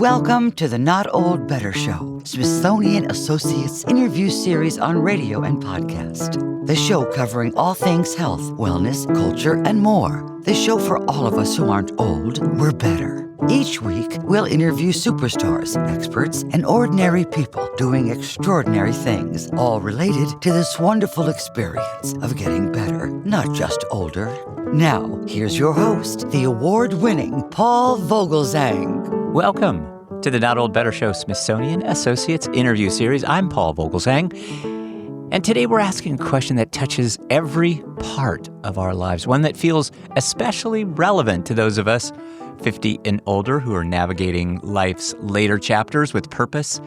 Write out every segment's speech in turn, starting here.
Welcome to the Not Old Better Show, Smithsonian Associates Interview Series on radio and podcast. The show covering all things health, wellness, culture, and more. The show for all of us who aren't old, we're better. Each week, we'll interview superstars, experts, and ordinary people doing extraordinary things, all related to this wonderful experience of getting better, not just older. Now, here's your host, the award-winning Paul Vogelzang. Welcome to the Not Old Better Show Smithsonian Associates Interview Series. I'm Paul Vogelzang, and today we're asking a question that touches every part of our lives, one that feels especially relevant to those of us 50 and older who are navigating life's later chapters with purpose,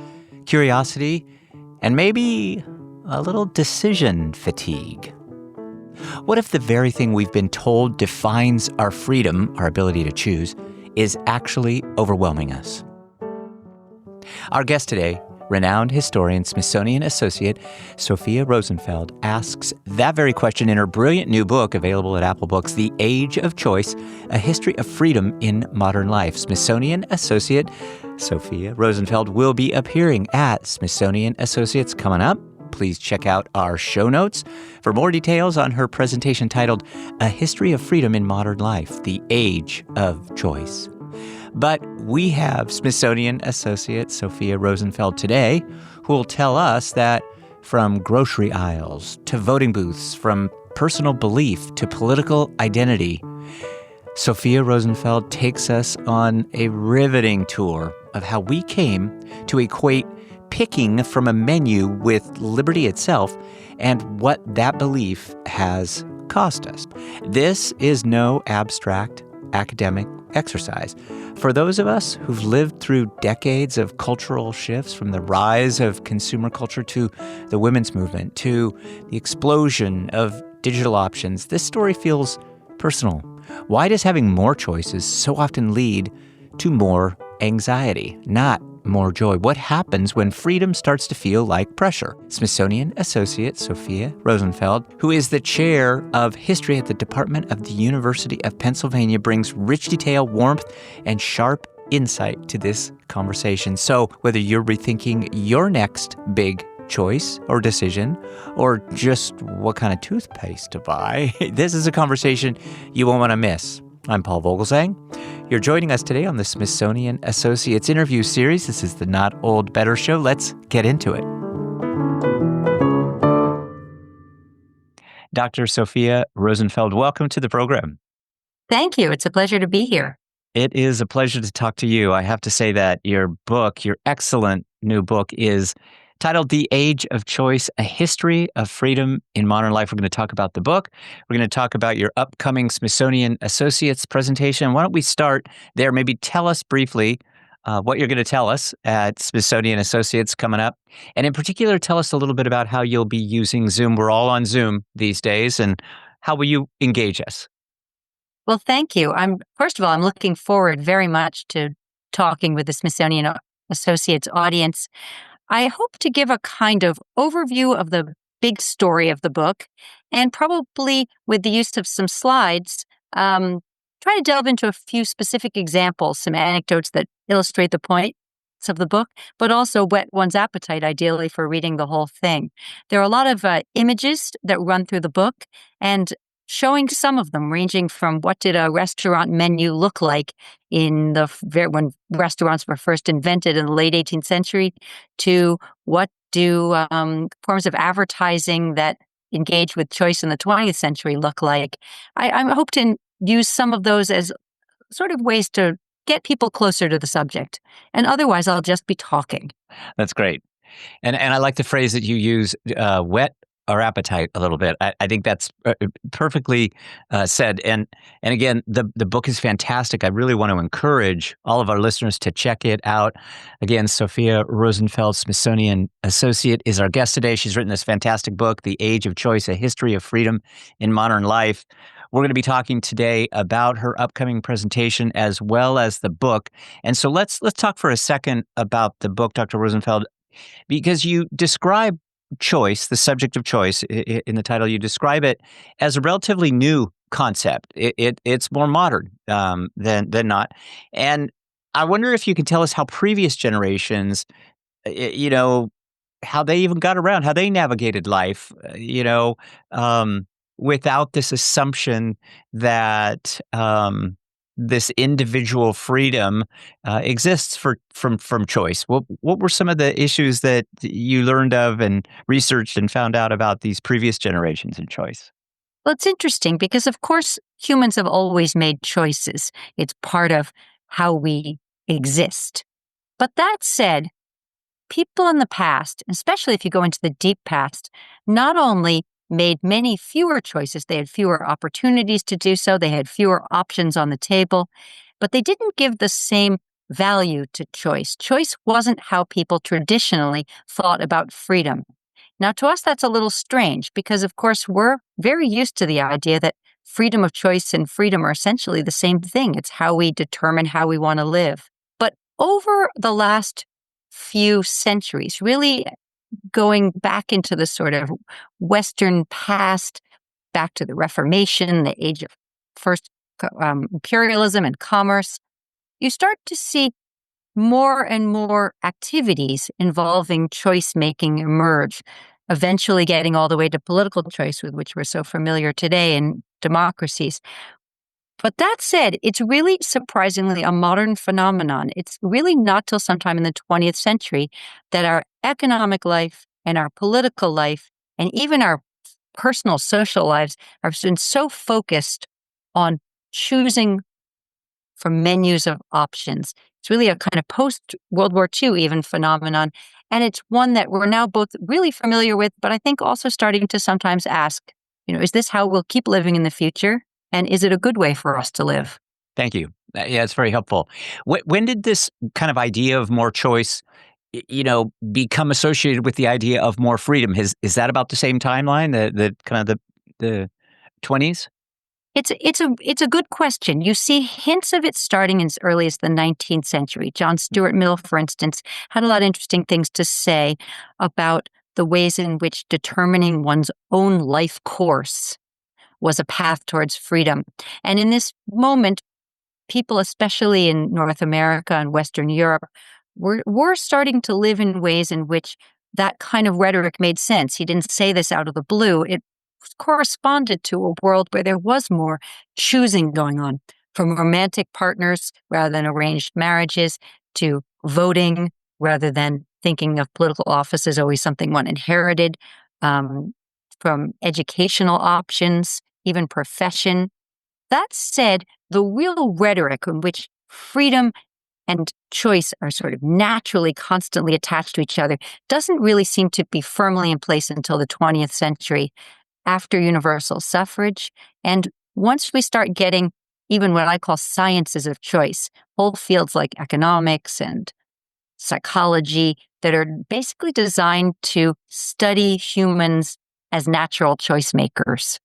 curiosity, and maybe a little decision fatigue. What if the very thing we've been told defines our freedom, our ability to choose, is actually overwhelming us? Our guest today, renowned historian, Smithsonian Associate Sophia Rosenfeld, asks that very question in her brilliant new book, available at Apple Books, The Age of Choice, A History of Freedom in Modern Life. Smithsonian Associate Sophia Rosenfeld will be appearing at Smithsonian Associates coming up. Please check out our show notes for more details on her presentation titled A History of Freedom in Modern Life, The Age of Choice. But we have Smithsonian Associate Sophia Rosenfeld today, who will tell us that from grocery aisles to voting booths, from personal belief to political identity, Sophia Rosenfeld takes us on a riveting tour of how we came to equate picking from a menu with liberty itself and what that belief has cost us. This is no abstract academic exercise. For those of us who've lived through decades of cultural shifts, from the rise of consumer culture to the women's movement to the explosion of digital options, this story feels personal. Why does having more choices so often lead to more anxiety, not more joy? What happens when freedom starts to feel like pressure? Smithsonian Associate Sophia Rosenfeld, who is the chair of history at the Department of the University of Pennsylvania, brings rich detail, warmth, and sharp insight to this conversation. So whether you're rethinking your next big choice or decision, or just what kind of toothpaste to buy, this is a conversation you won't want to miss. I'm Paul Vogelzang. You're joining us today on the Smithsonian Associates Interview Series. This is the Not Old Better Show. Let's get into it. Dr. Sophia Rosenfeld, welcome to the program. Thank you. It's a pleasure to be here. It is a pleasure to talk to you. I have to say that your book, your excellent new book, is titled The Age of Choice, A History of Freedom in Modern Life. We're going to talk about the book. We're going to talk about your upcoming Smithsonian Associates presentation. Why don't we start there? Maybe tell us briefly what you're going to tell us at Smithsonian Associates coming up. And in particular, tell us a little bit about how you'll be using Zoom. We're all on Zoom these days. And how will you engage us? Well, thank you. First of all, I'm looking forward very much to talking with the Smithsonian Associates audience. I hope to give a kind of overview of the big story of the book, and probably with the use of some slides, try to delve into a few specific examples, some anecdotes that illustrate the points of the book, but also whet one's appetite, ideally, for reading the whole thing. There are a lot of images that run through the book, and showing some of them, ranging from what did a restaurant menu look like when restaurants were first invented in the late 18th century, to what do forms of advertising that engage with choice in the 20th century look like. I hope to use some of those as sort of ways to get people closer to the subject. And otherwise, I'll just be talking. That's great. And I like the phrase that you use, whet our appetite a little bit. I think that's perfectly said. And again, the book is fantastic. I really want to encourage all of our listeners to check it out. Again, Sophia Rosenfeld, Smithsonian Associate, is our guest today. She's written this fantastic book, The Age of Choice, A History of Freedom in Modern Life. We're going to be talking today about her upcoming presentation as well as the book. And so let's talk for a second about the book, Dr. Rosenfeld, because you describe choice, the subject of choice, in the title, you describe it as a relatively new concept. It's more modern than not. And I wonder if you could tell us how previous generations, you know, how they even got around, how they navigated life, without this assumption that this individual freedom exists from choice. What were some of the issues that you learned of and researched and found out about these previous generations and choice? Well, it's interesting because, of course, humans have always made choices. It's part of how we exist. But that said, people in the past, especially if you go into the deep past, not only made many fewer choices, they had fewer opportunities to do so, they had fewer options on the table, but they didn't give the same value to choice. Choice wasn't how people traditionally thought about freedom. Now, to us, that's a little strange because, of course, we're very used to the idea that freedom of choice and freedom are essentially the same thing. It's how we determine how we want to live. But over the last few centuries, really going back into the sort of Western past, back to the Reformation, the age of first imperialism and commerce, you start to see more and more activities involving choice making emerge, eventually getting all the way to political choice, with which we're so familiar today in democracies. But that said, it's really surprisingly a modern phenomenon. It's really not till sometime in the 20th century that our economic life and our political life and even our personal social lives have been so focused on choosing from menus of options. It's really a kind of post World War II even phenomenon. And it's one that we're now both really familiar with, but I think also starting to sometimes ask, is this how we'll keep living in the future? And is it a good way for us to live? Thank you. Yeah, it's very helpful. When did this kind of idea of more choice, become associated with the idea of more freedom? Is that about the same timeline, the kind of the 20s? It's a good question. You see hints of it starting as early as the 19th century. John Stuart Mill, for instance, had a lot of interesting things to say about the ways in which determining one's own life course was a path towards freedom. And in this moment, people, especially in North America and Western Europe, were starting to live in ways in which that kind of rhetoric made sense. He didn't say this out of the blue. It corresponded to a world where there was more choosing going on, from romantic partners rather than arranged marriages to voting rather than thinking of political office as always something one inherited, from educational options, even profession. That said, the real rhetoric in which freedom and choice are sort of naturally constantly attached to each other doesn't really seem to be firmly in place until the 20th century, after universal suffrage. And once we start getting even what I call sciences of choice, whole fields like economics and psychology that are basically designed to study humans as natural choice makers.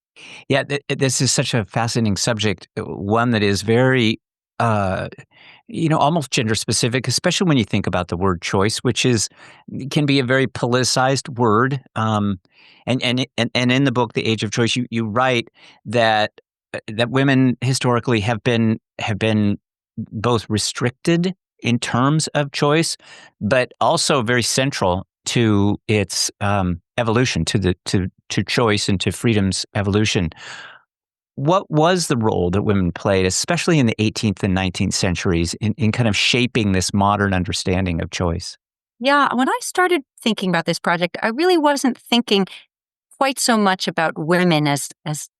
Yeah, this is such a fascinating subject, one that is very, almost gender specific, especially when you think about the word choice, which can be a very politicized word. And in the book, The Age of Choice, you write that that women historically have been both restricted in terms of choice, but also very central to its evolution, to choice and to freedom's evolution. What was the role that women played, especially in the 18th and 19th centuries, in kind of shaping this modern understanding of choice? Yeah, when I started thinking about this project, I really wasn't thinking quite so much about women as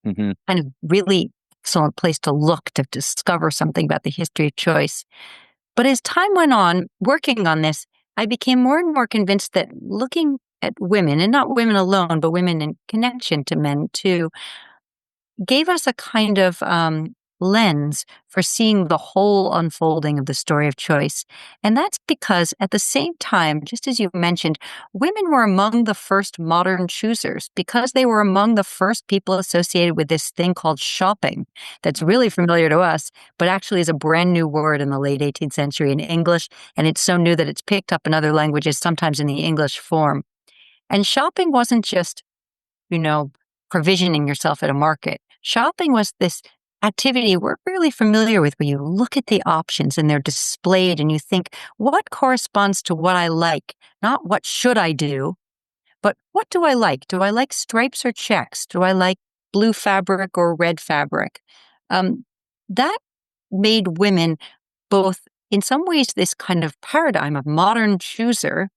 Hmm. kind of really excellent place to look to discover something about the history of choice. But as time went on, working on this, I became more and more convinced that looking at women, and not women alone, but women in connection to men too, gave us a kind of lens for seeing the whole unfolding of the story of choice. And that's because at the same time, just as you mentioned, women were among the first modern choosers because they were among the first people associated with this thing called shopping that's really familiar to us, but actually is a brand new word in the late 18th century in English. And it's so new that it's picked up in other languages, sometimes in the English form. And shopping wasn't just, you know, provisioning yourself at a market. Shopping was this activity we're really familiar with, where you look at the options and they're displayed and you think, what corresponds to what I like? Not what should I do, but what do I like? Do I like stripes or checks? Do I like blue fabric or red fabric? That made women both, in some ways, this kind of paradigm of modern chooser,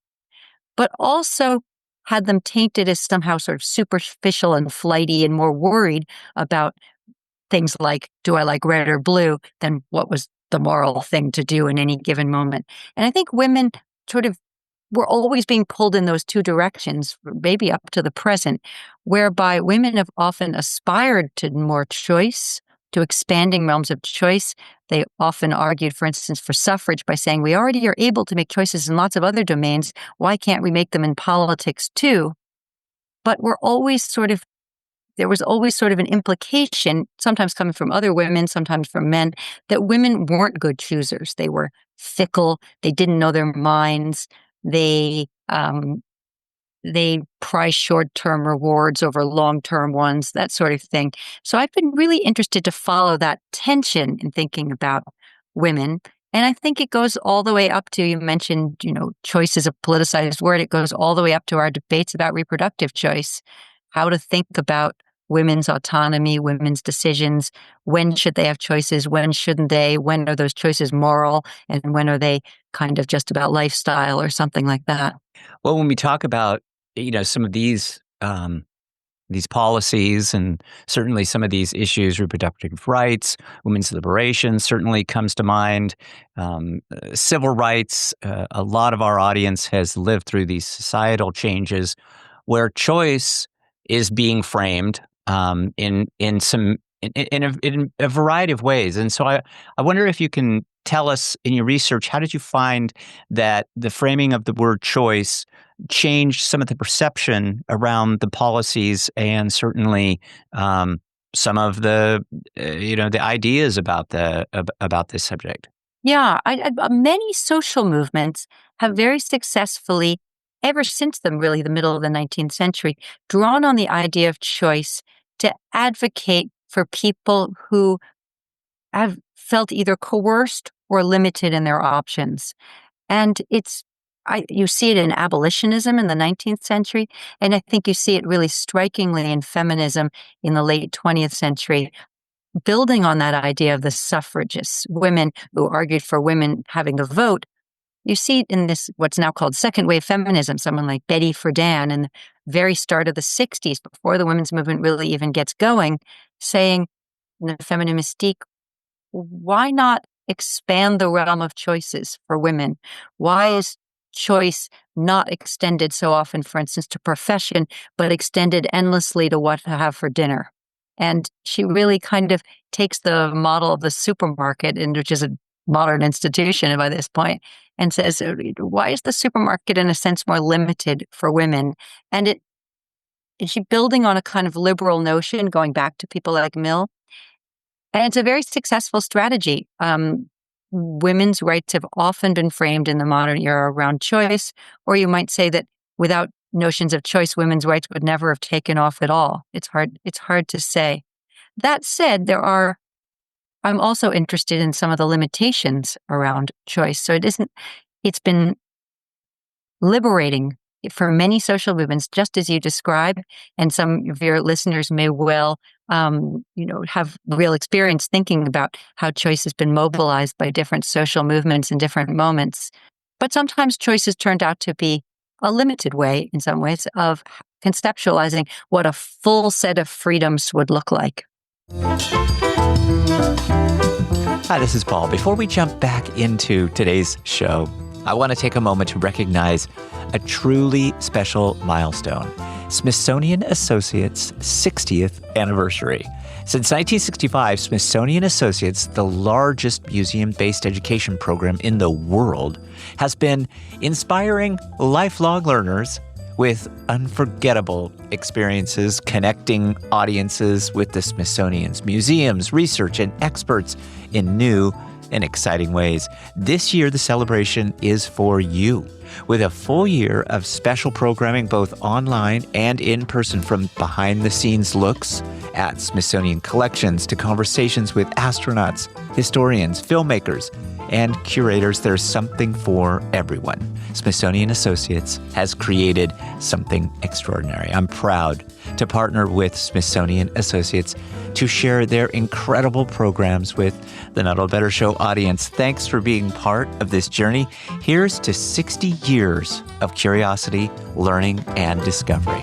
but also had them tainted as somehow sort of superficial and flighty and more worried about things like, do I like red or blue, than what was the moral thing to do in any given moment. And I think women sort of were always being pulled in those two directions, maybe up to the present, whereby women have often aspired to more choice, to expanding realms of choice. They often argued, for instance, for suffrage by saying, we already are able to make choices in lots of other domains. Why can't we make them in politics too? But there was always sort of an implication, sometimes coming from other women, sometimes from men, that women weren't good choosers. They were fickle. They didn't know their minds. They prize short-term rewards over long-term ones, that sort of thing. So I've been really interested to follow that tension in thinking about women. And I think it goes all the way up to, you mentioned, choice is a politicized word. It goes all the way up to our debates about reproductive choice, how to think about women's autonomy, women's decisions. When should they have choices? When shouldn't they? When are those choices moral? And when are they kind of just about lifestyle or something like that? Well, when we talk about, some of these policies and certainly some of these issues, reproductive rights, women's liberation certainly comes to mind, civil rights, a lot of our audience has lived through these societal changes where choice is being framed in a variety of ways. And so I wonder if you can tell us, in your research, how did you find that the framing of the word choice changed some of the perception around the policies and certainly some of the the ideas about this subject? Yeah, many social movements have very successfully, ever since the middle of the 19th century, drawn on the idea of choice to advocate for people who have felt either coerced or limited in their options. And you see it in abolitionism in the 19th century, and I think you see it really strikingly in feminism in the late 20th century, building on that idea of the suffragists, women who argued for women having the vote. You see it in this, what's now called second wave feminism, someone like Betty Friedan in the very start of the 60s, before the women's movement really even gets going, saying in the feminine mystique, why not expand the realm of choices for women? Why is choice not extended so often, for instance, to profession, but extended endlessly to what to have for dinner? And she really kind of takes the model of the supermarket, which is a modern institution by this point, and says, why is the supermarket in a sense more limited for women? And she building on a kind of liberal notion, going back to people like Mill. And it's a very successful strategy. Women's rights have often been framed in the modern era around choice, or you might say that without notions of choice, women's rights would never have taken off at all. It's hard to say. That said, I'm also interested in some of the limitations around choice. So it's been liberating for many social movements, just as you described, and some of your listeners may well, have real experience thinking about how choice has been mobilized by different social movements in different moments. But sometimes choice has turned out to be a limited way, in some ways, of conceptualizing what a full set of freedoms would look like. Hi, this is Paul. Before we jump back into today's show, I want to take a moment to recognize a truly special milestone, Smithsonian Associates' 60th anniversary. Since 1965, Smithsonian Associates, the largest museum-based education program in the world, has been inspiring lifelong learners with unforgettable experiences, connecting audiences with the Smithsonian's museums, research, and experts in new in exciting ways. This year, the celebration is for you, with a full year of special programming both online and in person, from behind-the-scenes looks at Smithsonian collections to conversations with astronauts, historians, filmmakers, and curators. There's something for everyone. Smithsonian Associates has created something extraordinary. I'm proud to partner with Smithsonian Associates to share their incredible programs with the Not Old Better Show audience. Thanks for being part of this journey. Here's to 60 years of curiosity, learning, and discovery.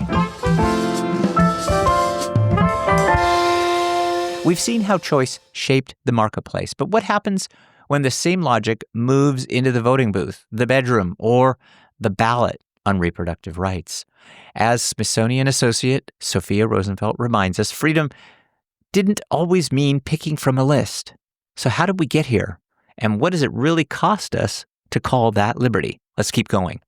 We've seen how choice shaped the marketplace, but what happens when the same logic moves into the voting booth, the bedroom, or the ballot on reproductive rights? As Smithsonian Associate Sophia Rosenfeld reminds us, freedom didn't always mean picking from a list. So how did we get here? And what does it really cost us to call that liberty? Let's keep going.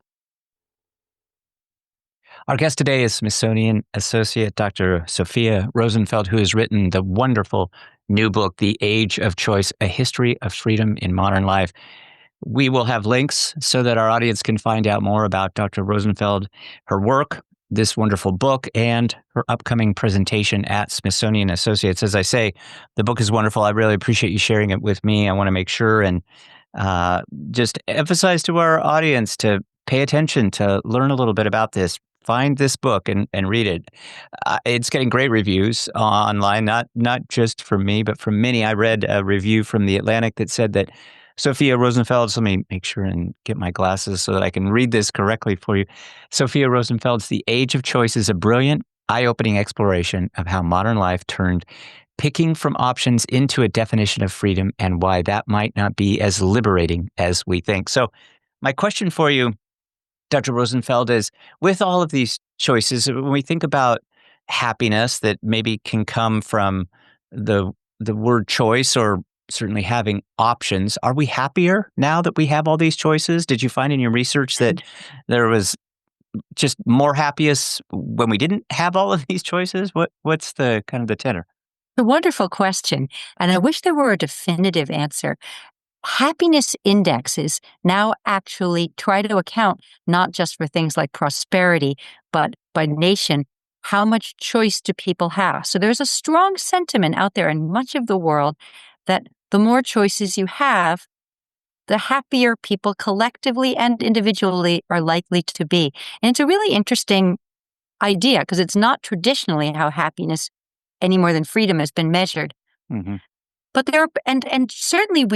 Our guest today is Smithsonian Associate Dr. Sophia Rosenfeld, who has written the wonderful new book, The Age of Choice, A History of Freedom in Modern Life. We will have links so that our audience can find out more about Dr. Rosenfeld, her work, this wonderful book, and her upcoming presentation at Smithsonian Associates. As I say, the book is wonderful. I really appreciate you sharing it with me. I want to make sure and just emphasize to our audience to pay attention, to learn a little bit about this. Find this book and read it. It's getting great reviews online, not just from me, but from many. I read a review from The Atlantic that said that Sophia Rosenfeld, so let me make sure and get my glasses so that I can read this correctly for you. Sophia Rosenfeld's The Age of Choice is a brilliant, eye-opening exploration of how modern life turned picking from options into a definition of freedom, and why that might not be as liberating as we think. So my question for you, Dr. Rosenfeld, is, with all of these choices, when we think about happiness that maybe can come from the word choice, or certainly having options, are we happier now that we have all these choices? Did you find in your research that there was just more happiness when we didn't have all of these choices? What's the kind of the tenor? A wonderful question. And I wish there were a definitive answer. Happiness indexes now actually try to account not just for things like prosperity, but by nation, how much choice do people have? So there's a strong sentiment out there in much of the world that the more choices you have, the happier people collectively and individually are likely to be. And it's a really interesting idea, because it's not traditionally how happiness, any more than freedom, has been measured. Mm-hmm. But there are, and certainly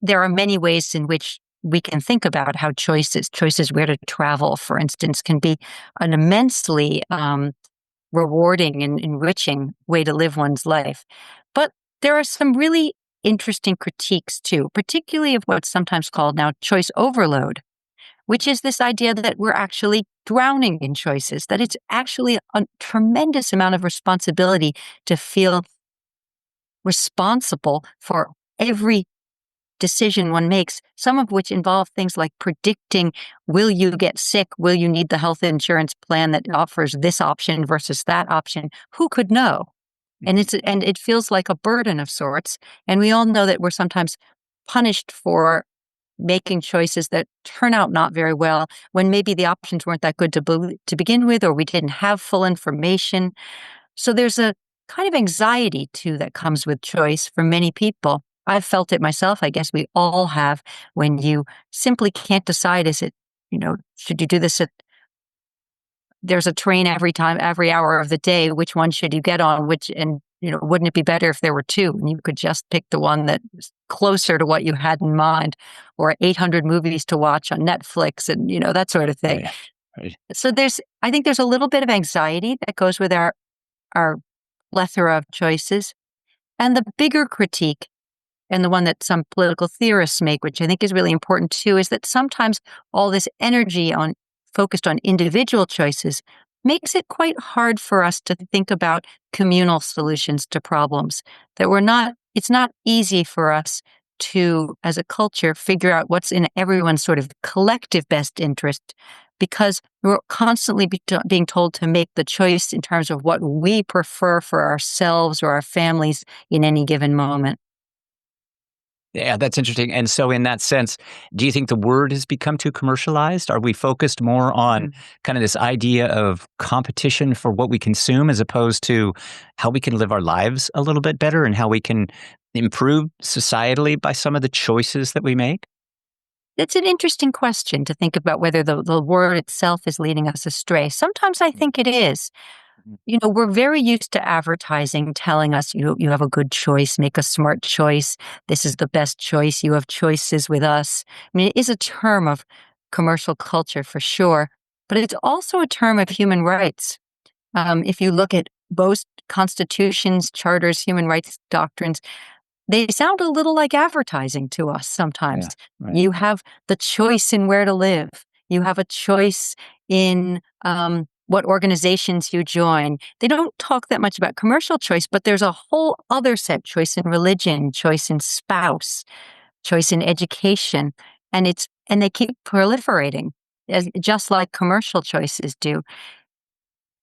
there are many ways in which we can think about how choices where to travel, for instance, can be an immensely rewarding and enriching way to live one's life. But there are some really interesting critiques too, particularly of what's sometimes called now choice overload, which is this idea that we're actually drowning in choices, that it's actually a tremendous amount of responsibility to feel responsible for every decision one makes, some of which involve things like predicting, will you get sick? Will you need the health insurance plan that offers this option versus that option? Who could know? And it feels like a burden of sorts. And we all know that we're sometimes punished for making choices that turn out not very well, when maybe the options weren't that good to begin with, or we didn't have full information. So there's a kind of anxiety too that comes with choice for many people. I've felt it myself. I guess we all have, when you simply can't decide, should you do this there's a train every hour of the day, which one should you get on, wouldn't it be better if there were two and you could just pick the one that's closer to what you had in mind, or 800 movies to watch on Netflix and, that sort of thing. Yeah, right. So I think there's a little bit of anxiety that goes with our plethora of choices. And the bigger critique, and the one that some political theorists make, which I think is really important too, is that sometimes all this energy focused on individual choices makes it quite hard for us to think about communal solutions to problems. It's not easy for us to, as a culture, figure out what's in everyone's sort of collective best interest, because we're constantly being told to make the choice in terms of what we prefer for ourselves or our families in any given moment. Yeah, that's interesting. And so in that sense, do you think the word has become too commercialized? Are we focused more on kind of this idea of competition for what we consume as opposed to how we can live our lives a little bit better and how we can improve societally by some of the choices that we make? It's an interesting question to think about whether the word itself is leading us astray. Sometimes I think it is. We're very used to advertising telling us, you have a good choice, make a smart choice. This is the best choice. You have choices with us. I mean, it is a term of commercial culture for sure, but it's also a term of human rights. If you look at both constitutions, charters, human rights doctrines, they sound a little like advertising to us sometimes. Yeah, right. You have the choice in where to live. You have a choice in what organizations you join. They don't talk that much about commercial choice, but there's a whole other set: choice in religion, choice in spouse, choice in education, and they keep proliferating, just like commercial choices do.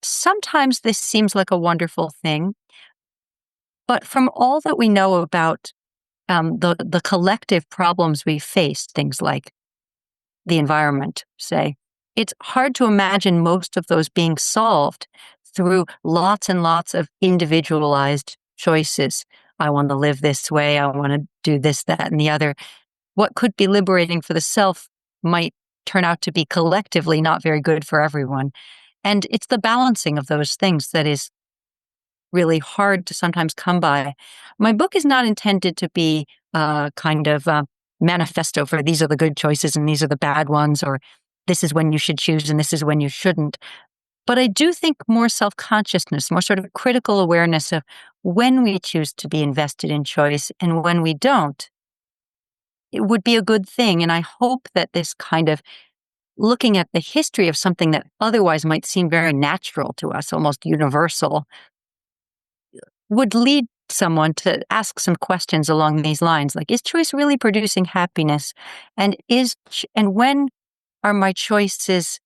Sometimes this seems like a wonderful thing, but from all that we know about the collective problems we face, things like the environment, say, it's hard to imagine most of those being solved through lots and lots of individualized choices. I want to live this way. I want to do this, that, and the other. What could be liberating for the self might turn out to be collectively not very good for everyone. And it's the balancing of those things that is really hard to sometimes come by. My book is not intended to be a kind of manifesto for these are the good choices and these are the bad ones, or this is when you should choose and this is when you shouldn't. But I do think more self-consciousness, more sort of critical awareness of when we choose to be invested in choice and when we don't, it would be a good thing. And I hope that this kind of looking at the history of something that otherwise might seem very natural to us, almost universal, would lead someone to ask some questions along these lines, like, is choice really producing happiness? And when are my choices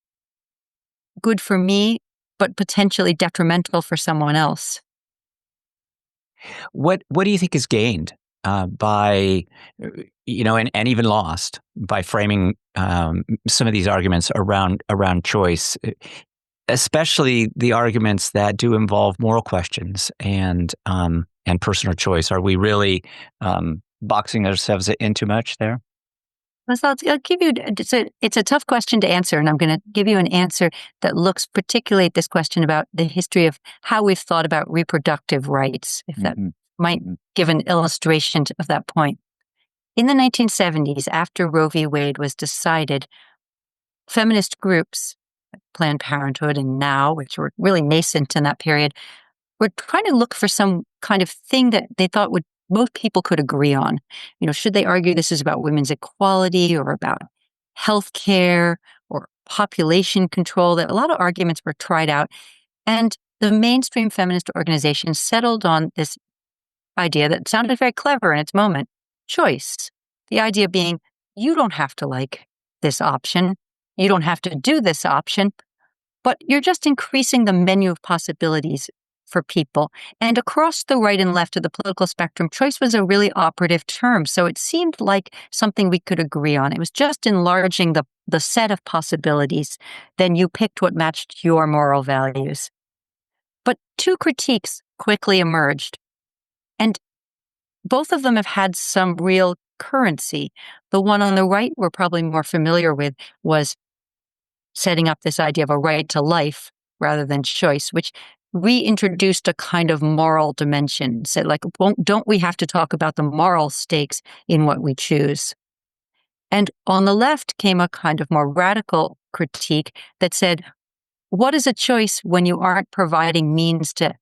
good for me, but potentially detrimental for someone else? What do you think is gained by, and even lost by framing some of these arguments around choice, especially the arguments that do involve moral questions and personal choice? Are we really boxing ourselves in too much there? So I'll give you, it's a tough question to answer, and I'm going to give you an answer that looks particularly at this question about the history of how we've thought about reproductive rights, if that might give an illustration of that point. In the 1970s, after Roe v. Wade was decided, feminist groups, Planned Parenthood and Now, which were really nascent in that period, were trying to look for some kind of thing that they thought would most people could agree on. Should they argue this is about women's equality or about health care or population control? That a lot of arguments were tried out. And the mainstream feminist organizations settled on this idea that sounded very clever in its moment: choice. The idea being, you don't have to like this option. You don't have to do this option, but you're just increasing the menu of possibilities for people. And across the right and left of the political spectrum, choice was a really operative term. So it seemed like something we could agree on. It was just enlarging the set of possibilities. Then you picked what matched your moral values. But two critiques quickly emerged. And both of them have had some real currency. The one on the right we're probably more familiar with was setting up this idea of a right to life rather than choice, which reintroduced a kind of moral dimension. Said, like, don't we have to talk about the moral stakes in what we choose? And on the left came a kind of more radical critique that said, what is a choice when you aren't providing means to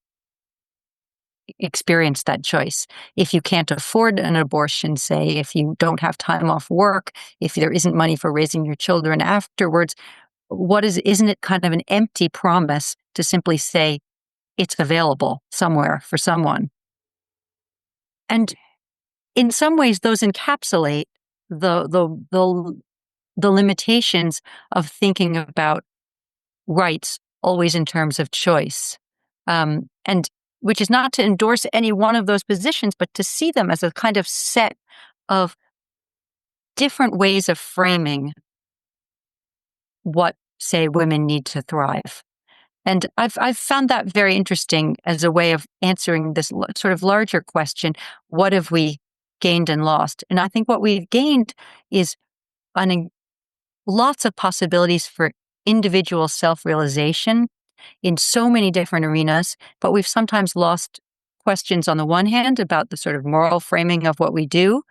experience that choice? If you can't afford an abortion, say, if you don't have time off work, if there isn't money for raising your children afterwards, isn't it kind of an empty promise to simply say it's available somewhere for someone? And in some ways, those encapsulate the limitations of thinking about rights always in terms of choice. And which is not to endorse any one of those positions, but to see them as a kind of set of different ways of framing what, say, women need to thrive. And I've found that very interesting as a way of answering this sort of larger question: what have we gained and lost? And I think what we've gained is lots of possibilities for individual self-realization in so many different arenas, but we've sometimes lost questions on the one hand about the sort of moral framing of what we do,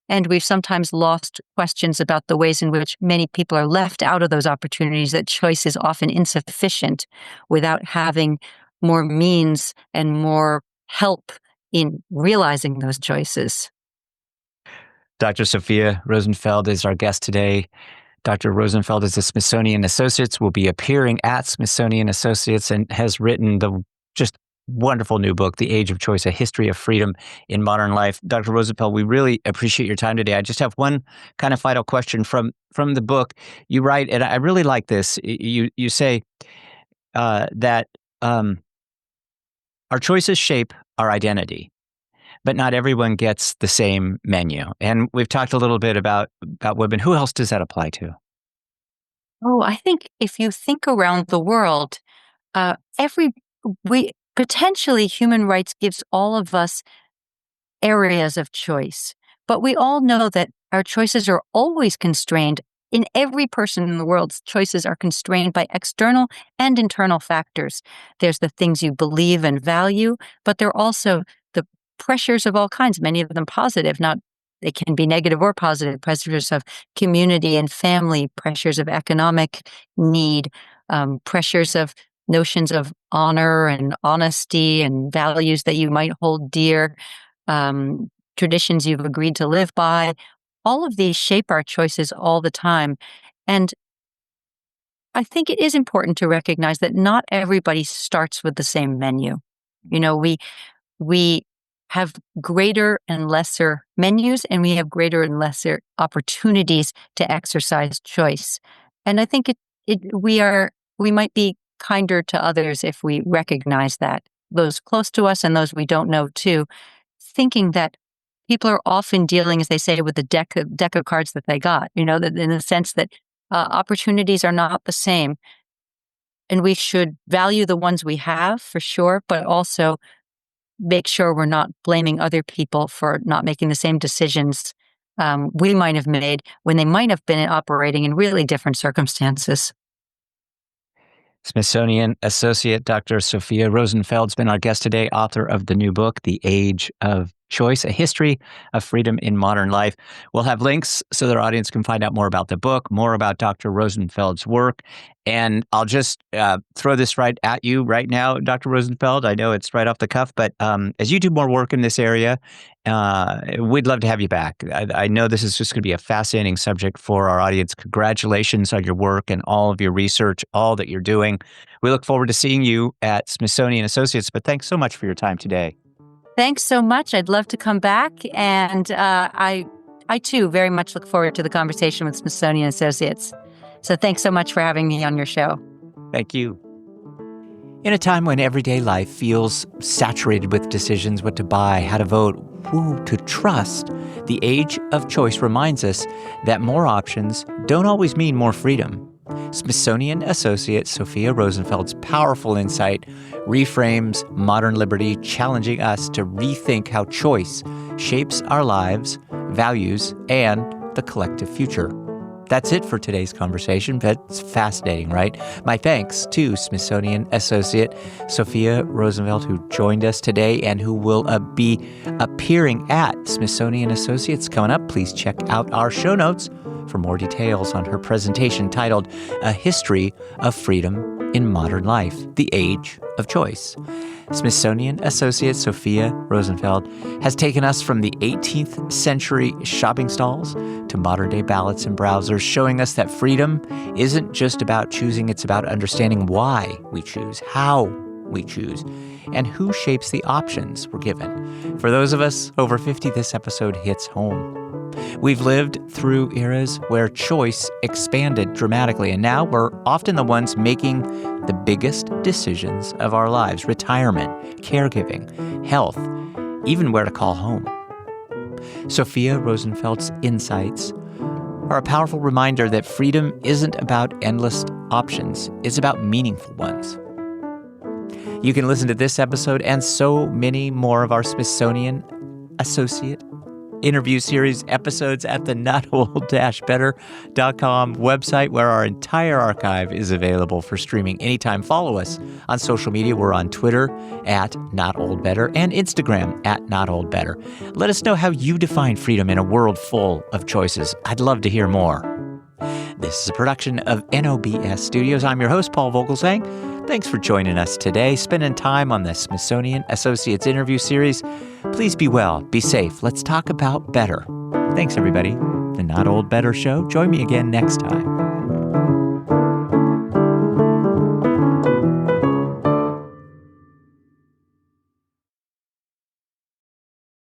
and we've sometimes lost questions about the ways in which many people are left out of those opportunities, that choice is often insufficient without having more means and more help in realizing those choices. Dr. Sophia Rosenfeld is our guest today. Dr. Rosenfeld is a Smithsonian Associates, will be appearing at Smithsonian Associates, and has written the just wonderful new book, The Age of Choice, A History of Freedom in Modern Life. Dr. Rosenfeld, we really appreciate your time today. I just have one kind of final question from the book. You write, and I really like this, you say that our choices shape our identity, but not everyone gets the same menu. And we've talked a little bit about women. Who else does that apply to? Oh, I think if you think around the world, potentially human rights gives all of us areas of choice, but we all know that our choices are always constrained. In every person in the world's choices are constrained by external and internal factors. There's the things you believe and value, but there are also the pressures of all kinds, many of them positive, they can be negative or positive, pressures of community and family, pressures of economic need, pressures of notions of honor and honesty and values that you might hold dear, traditions you've agreed to live by. All of these shape our choices all the time. And I think it is important to recognize that not everybody starts with the same menu. We have greater and lesser menus, and we have greater and lesser opportunities to exercise choice. And I think we might be kinder to others if we recognize that, those close to us and those we don't know too, thinking that people are often dealing, as they say, with the deck of cards that they got, that in the sense that opportunities are not the same. And we should value the ones we have for sure, but also make sure we're not blaming other people for not making the same decisions we might have made when they might have been operating in really different circumstances. Smithsonian Associate Dr. Sophia Rosenfeld's been our guest today, author of the new book, The Age of Choice, A History of Freedom in Modern Life. We'll have links so that our audience can find out more about the book, more about Dr. Rosenfeld's work. And I'll just throw this right at you right now, Dr. Rosenfeld. I know it's right off the cuff, but as you do more work in this area, we'd love to have you back. I know this is just going to be a fascinating subject for our audience. Congratulations on your work and all of your research, all that you're doing. We look forward to seeing you at Smithsonian Associates, but thanks so much for your time today. Thanks so much. I'd love to come back. And I too very much look forward to the conversation with Smithsonian Associates. So thanks so much for having me on your show. Thank you. In a time when everyday life feels saturated with decisions, what to buy, how to vote, who to trust, the age of choice reminds us that more options don't always mean more freedom. Smithsonian Associate Sophia Rosenfeld's powerful insight reframes modern liberty, challenging us to rethink how choice shapes our lives, values, and the collective future. That's it for today's conversation. That's fascinating, right? My thanks to Smithsonian Associate Sophia Rosenfeld, who joined us today and who will be appearing at Smithsonian Associates coming up. Please check out our show notes for more details on her presentation titled A History of Freedom in Modern Life, The Age of Choice. Smithsonian Associate Sophia Rosenfeld has taken us from the 18th century shopping stalls to modern-day ballots and browsers, showing us that freedom isn't just about choosing, it's about understanding why we choose, how we choose, and who shapes the options we're given. For those of us over 50, this episode hits home. We've lived through eras where choice expanded dramatically, and now we're often the ones making the biggest decisions of our lives: retirement, caregiving, health, even where to call home. Sophia Rosenfeld's insights are a powerful reminder that freedom isn't about endless options, it's about meaningful ones. You can listen to this episode and so many more of our Smithsonian Associate Interview Series episodes at the notold-better.com website, where our entire archive is available for streaming anytime. Follow us on social media. We're on Twitter at NotOldBetter and Instagram at NotOldBetter. Let us know how you define freedom in a world full of choices. I'd love to hear more. This is a production of NOBS Studios. I'm your host, Paul Vogelzang. Thanks for joining us today, spending time on the Smithsonian Associates Interview Series. Please be well, be safe. Let's talk about better. Thanks, everybody. The Not Old Better Show. Join me again next time.